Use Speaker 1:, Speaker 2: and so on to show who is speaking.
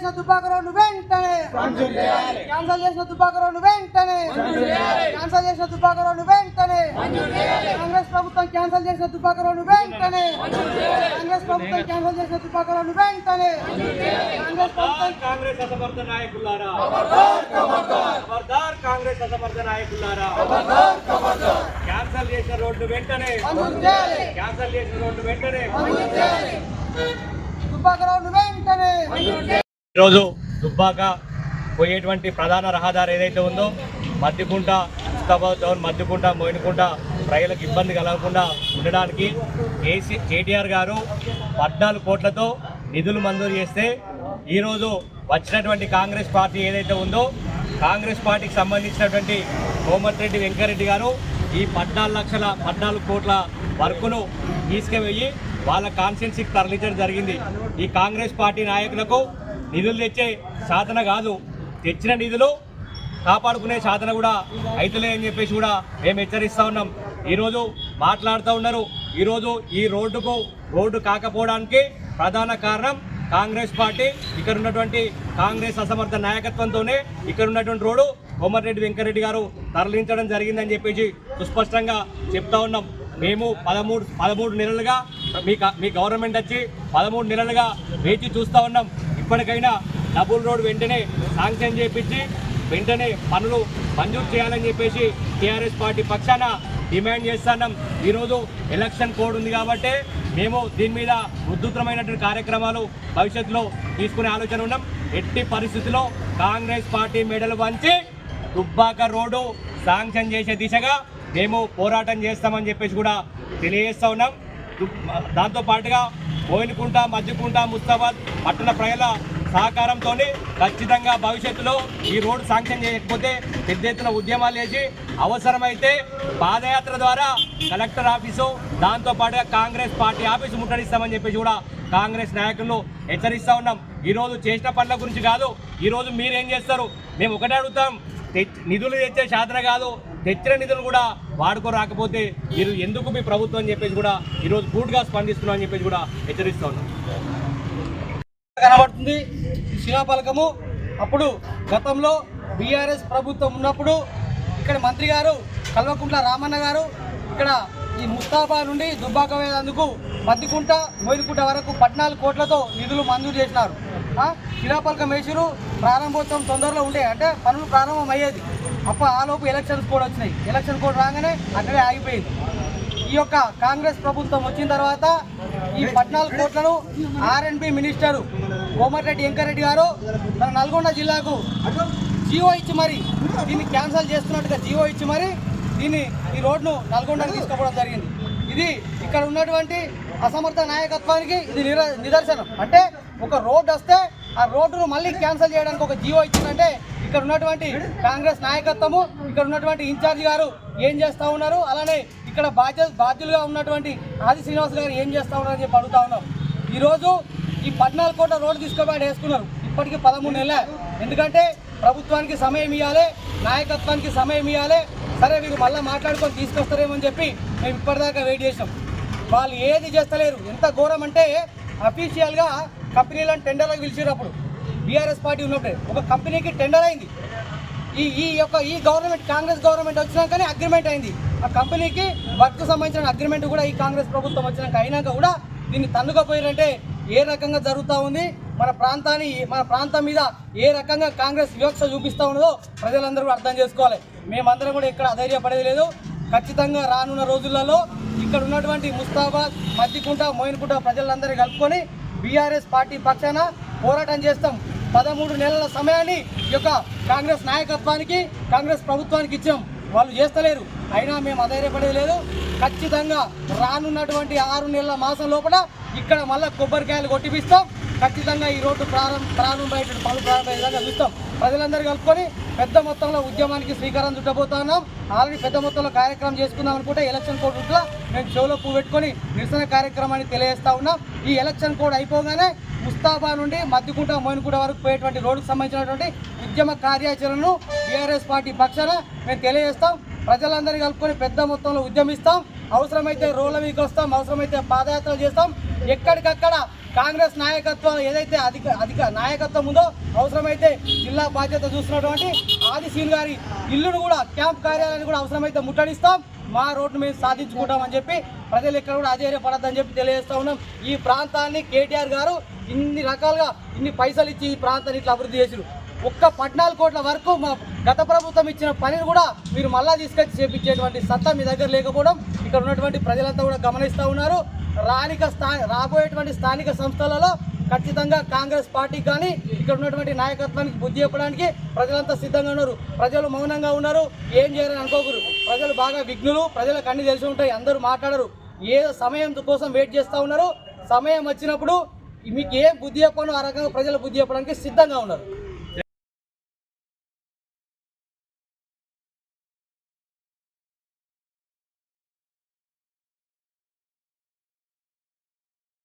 Speaker 1: చేసిన దుబ్బాక రోడ్డు వెంటనే క్యాన్సల్ చేసిన దుబ్బాక రోడ్డు వెంటనే క్యాన్సల్ చేసిన దుబ్బాక రోడ్డు వెంటనే కాంగ్రెస్ ప్రభుత్వం క్యాన్సల్ చేసిన దుబ్బాక రోడ్డు వెంటనే కాంగ్రెస్ ప్రభుత్వం క్యాన్సల్ చేసిన దుబ్బాక రోడ్డు వెంటనే కాంగ్రెస్ ప్రభుత్వం
Speaker 2: కాంగ్రెస్ అసమర్థ నాయకులారా ఖబర్దార్ కాంగ్రెస్ అసమర్థ నాయకులారా క్యాన్సల్ చేసిన రోడ్డు వెంటనే క్యాన్సల్ చేసిన రోడ్డు వెంటనే
Speaker 1: దుబ్బాక రోడ్డు వెంటనే
Speaker 2: ఈరోజు దుబ్బాక పోయేటువంటి ప్రధాన రహదారి ఏదైతే ఉందో మద్దికుంట ముస్తాబాద్ టౌన్ మద్దికుంట మోయినకుంట ప్రజలకు ఇబ్బంది కలగకుండా ఉండడానికి కేటీఆర్ గారు 14 కోట్లతో నిధులు మంజూరు చేస్తే ఈరోజు వచ్చినటువంటి కాంగ్రెస్ పార్టీ ఏదైతే ఉందో కాంగ్రెస్ పార్టీకి సంబంధించినటువంటి కోమటిరెడ్డి వెంకరెడ్డి గారు ఈ 14 కోట్ల వర్కును తీసుకువెళ్ళి వాళ్ళ కాన్స్టిట్యున్సీకి తరలించడం జరిగింది. ఈ కాంగ్రెస్ పార్టీ నాయకులకు నిధులు తెచ్చే సాధన కాదు, తెచ్చిన నిధులు కాపాడుకునే సాధన కూడా అయితలే అని చెప్పేసి కూడా మేము హెచ్చరిస్తూ ఉన్నాం. ఈరోజు మాట్లాడుతూ ఉన్నారు. ఈరోజు ఈ రోడ్డు కాకపోవడానికి ప్రధాన కారణం కాంగ్రెస్ పార్టీ. ఇక్కడ ఉన్నటువంటి కాంగ్రెస్ అసమర్థ నాయకత్వంతోనే ఇక్కడ ఉన్నటువంటి రోడ్డు కోమటిరెడ్డి వెంకరెడ్డి గారు తరలించడం జరిగిందని చెప్పేసి సుస్పష్టంగా చెప్తా ఉన్నాం. మేము 13 నెలలుగా మీ గవర్నమెంట్ వచ్చి 13 నెలలుగా వేచి చూస్తూ ఉన్నాం. ఇప్పటికైనా డబుల్ రోడ్ వెంటనే శాంక్షన్ చేపించి వెంటనే పనులు మంజూరు చేయాలని చెప్పేసి టీఆర్ఎస్ పార్టీ పక్షాన డిమాండ్ చేస్తున్నాం. ఈరోజు ఎలక్షన్ కోడ్ ఉంది కాబట్టి మేము దీని మీద ఉధృతమైనటువంటి కార్యక్రమాలు భవిష్యత్తులో తీసుకునే ఆలోచన ఉన్నాం. ఎట్టి పరిస్థితుల్లో కాంగ్రెస్ పార్టీ మెడలు వంచి దుబ్బాక రోడ్డు శాంక్షన్ చేసే దిశగా మేము పోరాటం చేస్తామని చెప్పేసి కూడా తెలియజేస్తూ ఉన్నాం. దాంతోపాటుగా మోయినకుంట మద్దికుంట ముస్తాబాద్ పట్టణ ప్రజల సహకారంతో ఖచ్చితంగా భవిష్యత్తులో ఈ రోడ్డు శాంక్షన్ చేయకపోతే పెద్ద ఎత్తున ఉద్యమాలు చేసి అవసరమైతే పాదయాత్ర ద్వారా కలెక్టర్ ఆఫీసు దాంతోపాటుగా కాంగ్రెస్ పార్టీ ఆఫీసు ముట్టడిస్తామని చెప్పేసి కూడా కాంగ్రెస్ నాయకులను హెచ్చరిస్తూ ఉన్నాం. ఈరోజు చేసిన పనుల గురించి కాదు, ఈరోజు మీరేం చేస్తారు? మేము ఒకటే అడుగుతాం, నిధులు తెచ్చే సాధన కాదు, తెచ్చిన నిధులు కూడా వాడుకో రాకపోతే మీరు ఎందుకు మీ ప్రభుత్వం అని చెప్పేసి కూడా ఈరోజు పూర్తిగా స్పందిస్తున్నాం అని చెప్పేసి కూడా హెచ్చరిస్తూ ఉన్నాం.
Speaker 1: కనబడుతుంది శిలాఫలకము. అప్పుడు గతంలో బీఆర్ఎస్ ప్రభుత్వం ఉన్నప్పుడు ఇక్కడ మంత్రి గారు కల్వకుంట్ల రామన్న గారు ఇక్కడ ఈ ముస్తాబాద్ నుండి దుబ్బాక వేసేందుకు మద్దికుంట మోయినకుంట వరకు 14 కోట్లతో నిధులు మంజూరు చేసినారు. శిలాఫలకం వేసిరు. ప్రారంభోత్సవం తొందరలో ఉండే, అంటే పనులు ప్రారంభం అయ్యేది. అప్పుడు ఆలోపు ఎలక్షన్స్ కోడ్ వచ్చినాయి. ఎలక్షన్ కోడ్ రాగానే అక్కడే ఆగిపోయింది. ఈ యొక్క కాంగ్రెస్ ప్రభుత్వం వచ్చిన తర్వాత ఈ 14 కోట్లను R&B మినిస్టరు కోమటిరెడ్డి వెంకరెడ్డి గారు మన నల్గొండ జిల్లాకు జీవో ఇచ్చి మరి దీన్ని క్యాన్సల్ చేస్తున్నట్టుగా జీవో ఇచ్చి మరి ఈ రోడ్ను నల్గొండకి తీసుకుపోవడం జరిగింది. ఇది ఇక్కడ ఉన్నటువంటి అసమర్థ నాయకత్వానికి ఇది నిదర్శనం. అంటే ఒక రోడ్డు వస్తే ఆ రోడ్డును మళ్ళీ క్యాన్సల్ చేయడానికి ఒక జీవో ఇచ్చిందంటే ఇక్కడ ఉన్నటువంటి కాంగ్రెస్ నాయకత్వము, ఇక్కడ ఉన్నటువంటి ఇన్ఛార్జి గారు ఏం చేస్తూ ఉన్నారు, అలానే ఇక్కడ బాధ్యులుగా ఉన్నటువంటి ఆది శ్రీనివాస్ గారు ఏం చేస్తూ ఉన్నారని చెప్పి అడుగుతా ఉన్నాం. ఈరోజు ఈ 14 కోట్ల రోడ్డు తీసుకుపోయి వేసుకున్నారు. ఇప్పటికీ 13 నెలలే. ఎందుకంటే ప్రభుత్వానికి సమయం ఇవ్వాలి, నాయకత్వానికి సమయం ఇవ్వాలి. సరే వీళ్ళు మళ్ళీ మాట్లాడుకొని తీసుకొస్తారేమో అని చెప్పి మేము ఇప్పటిదాకా వెయిట్ చేసాం. వాళ్ళు ఏది చేస్తలేరు. ఎంత ఘోరం అంటే అఫీషియల్గా కంపెనీలను టెండర్లకు పిలిచేటప్పుడు బీఆర్ఎస్ పార్టీ ఉన్నప్పుడే ఒక కంపెనీకి టెండర్ అయింది. ఈ గవర్నమెంట్ కాంగ్రెస్ గవర్నమెంట్ వచ్చినాకనే అగ్రిమెంట్ అయింది. ఆ కంపెనీకి వర్క్ సంబంధించిన అగ్రిమెంట్ కూడా ఈ కాంగ్రెస్ ప్రభుత్వం వచ్చినాక అయినాక కూడా దీన్ని తన్నుకపోయారంటే ఏ రకంగా జరుగుతూ ఉంది, మన ప్రాంతం మీద ఏ రకంగా కాంగ్రెస్ వివక్ష చూపిస్తూ ఉన్నదో ప్రజలందరూ కూడా అర్థం చేసుకోవాలి. మేమందరం కూడా ఇక్కడ అధైర్యపడేది లేదు. ఖచ్చితంగా రానున్న రోజులలో ఇక్కడ ఉన్నటువంటి ముస్తాబాద్ మద్దికుంట మోయినకుంట ప్రజలందరూ కలుపుకొని బీఆర్ఎస్ పార్టీ పక్షాన పోరాటం చేస్తాం. 13 నెలల సమయాన్ని ఈ యొక్క కాంగ్రెస్ నాయకత్వానికి కాంగ్రెస్ ప్రభుత్వానికి ఇచ్చాం. వాళ్ళు చేస్తలేరు. అయినా మేము అధైర్యపడేది లేదు. ఖచ్చితంగా రానున్నటువంటి 6 నెలల మాసం లోపల ఇక్కడ మళ్ళీ కొబ్బరికాయలు కొట్టిపిస్తాం. ఖచ్చితంగా ఈ రోడ్డు ప్రారంభమయ్యేటువంటి పనులు ప్రారంభమయ్యే విధంగా చూస్తాం. ప్రజలందరూ కలుపుకొని పెద్ద మొత్తంలో ఉద్యమానికి శ్రీకారం చుట్టబోతా ఉన్నాం. ఆల్రెడీ పెద్ద మొత్తంలో కార్యక్రమం చేసుకుందాం అనుకుంటే ఎలక్షన్ కోడ్ ఉంటే మేము చెవులో పువ్వు పెట్టుకొని నిరసన కార్యక్రమాన్ని తెలియజేస్తా ఉన్నాం. ఈ ఎలక్షన్ కోడ్ అయిపోగానే ముస్తాబాద్ నుండి మద్దికుంట మోయినకుంట వరకు పోయేటువంటి రోడ్డుకు సంబంధించినటువంటి ఉద్యమ కార్యాచరణను బీఆర్ఎస్ పార్టీ పక్షాన మేము తెలియజేస్తాం. ప్రజలందరినీ కలుపుకొని పెద్ద మొత్తంలో ఉద్యమిస్తాం. అవసరమైతే రోడ్ల మీదకి వస్తాం, అవసరమైతే పాదయాత్రలు చేస్తాం. ఎక్కడికక్కడ కాంగ్రెస్ నాయకత్వం ఏదైతే అధిక నాయకత్వం ఉందో అవసరమైతే జిల్లా బాధ్యత చూస్తున్నటువంటి ఆదిశీన్ గారి ఇల్లును కూడా క్యాంప్ కార్యాలయాన్ని కూడా అవసరమైతే ముట్టడిస్తాం. మా రోడ్డు మేము సాధించుకుంటామని చెప్పి ప్రజలు ఎక్కడ కూడా అధైర్యపడద్దని చెప్పి తెలియజేస్తా ఉన్నాం. ఈ ప్రాంతాన్ని కేటీఆర్ గారు ఇన్ని రకాలుగా ఇన్ని పైసలు ఇచ్చి ఈ ప్రాంతాన్ని ఇట్లా అభివృద్ధి చేసారు. ఒక్క 14 కోట్ల వరకు మా గత ప్రభుత్వం ఇచ్చిన పనిని కూడా మీరు మళ్ళా తీసుకొచ్చి చేపించేటువంటి సత్తా మీ దగ్గర లేకపోవడం ఇక్కడ ఉన్నటువంటి ప్రజలంతా కూడా గమనిస్తూ ఉన్నారు. రాబోయేటువంటి స్థానిక సంస్థలలో ఖచ్చితంగా కాంగ్రెస్ పార్టీకి కానీ ఇక్కడ ఉన్నటువంటి నాయకత్వానికి బుద్ధి చెప్పడానికి ప్రజలంతా సిద్ధంగా ఉన్నారు. ప్రజలు మౌనంగా ఉన్నారు, ఏం చేయాలని అనుకోకూరు. ప్రజలు బాగా విఘ్నులు, ప్రజలకు అన్ని తెలిసి ఉంటాయి, అందరూ మాట్లాడరు. ఏ సమయం కోసం వెయిట్ చేస్తూ ఉన్నారు. సమయం వచ్చినప్పుడు మీకు ఏం బుద్ధి చెప్పను ఆ రకంగా ప్రజలు బుద్ధి చెప్పడానికి సిద్ధంగా ఉన్నారు.